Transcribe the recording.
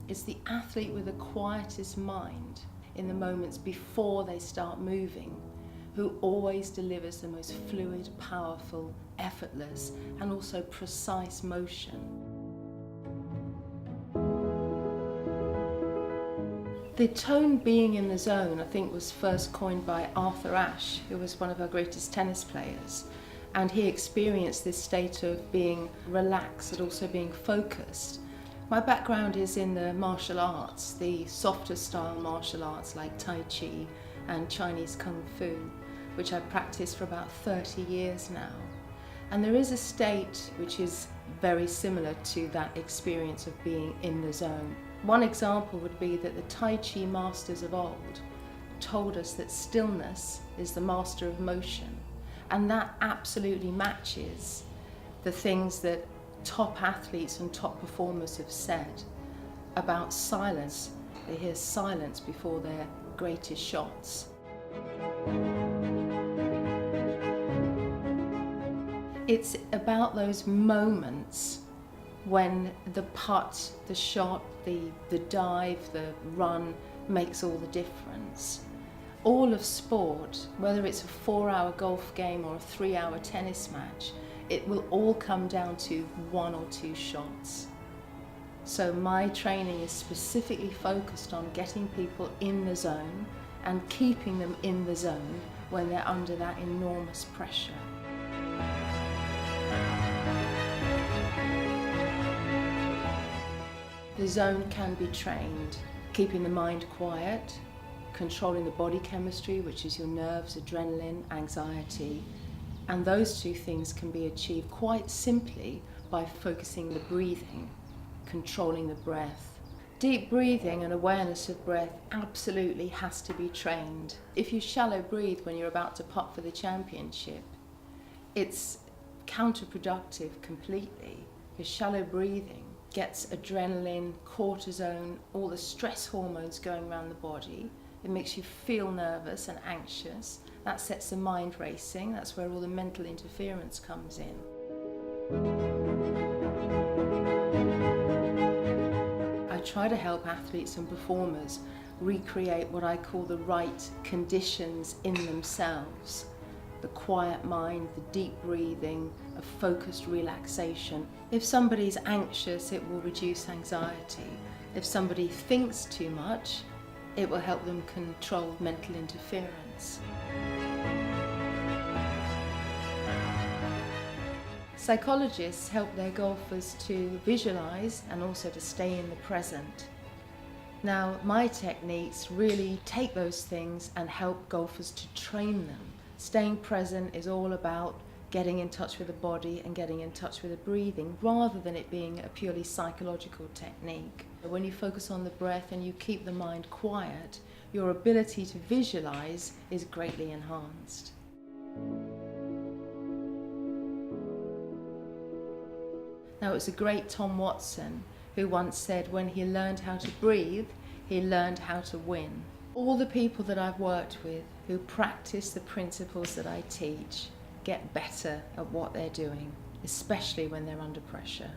It's the athlete with the quietest mind in the moments before they start moving who always delivers the most fluid, powerful, effortless, and also precise motion. The tone being in the zone, I think, was first coined by Arthur Ashe, who was one of our greatest tennis players. And he experienced this state of being relaxed but also being focused. My background is in the martial arts, the softer style martial arts like Tai Chi and Chinese Kung Fu, which I've practiced for about 30 years now. And there is a state which is very similar to that experience of being in the zone. One example would be that the Tai Chi masters of old told us that stillness is the master of motion, and that absolutely matches the things that top athletes and top performers have said about silence. They hear silence before their greatest shots. It's about those moments when the putt, the shot, the dive, the run makes all the difference. All of sport, whether it's a 4-hour golf game or a 3-hour tennis match, it will all come down to 1 or 2 shots. So my training is specifically focused on getting people in the zone and keeping them in the zone when they're under that enormous pressure. The zone can be trained, keeping the mind quiet, controlling the body chemistry, which is your nerves, adrenaline, anxiety, and those 2 things can be achieved quite simply by focusing the breathing, controlling the breath. Deep breathing and awareness of breath absolutely has to be trained. If you shallow breathe when you're about to putt for the championship, it's counterproductive completely, because shallow breathing gets adrenaline, cortisone, all the stress hormones going around the body. It makes you feel nervous and anxious. That sets the mind racing. That's where all the mental interference comes in. I try to help athletes and performers recreate what I call the right conditions in themselves. The quiet mind, the deep breathing, a focused relaxation. If somebody's anxious, it will reduce anxiety. If somebody thinks too much, it will help them control mental interference. Psychologists help their golfers to visualize and also to stay in the present. Now, my techniques really take those things and help golfers to train them. Staying present is all about getting in touch with the body and getting in touch with the breathing, rather than it being a purely psychological technique. When you focus on the breath and you keep the mind quiet, your ability to visualize is greatly enhanced. Now, it's a great Tom Watson who once said when he learned how to breathe, he learned how to win. All the people that I've worked with who practice the principles that I teach get better at what they're doing, especially when they're under pressure.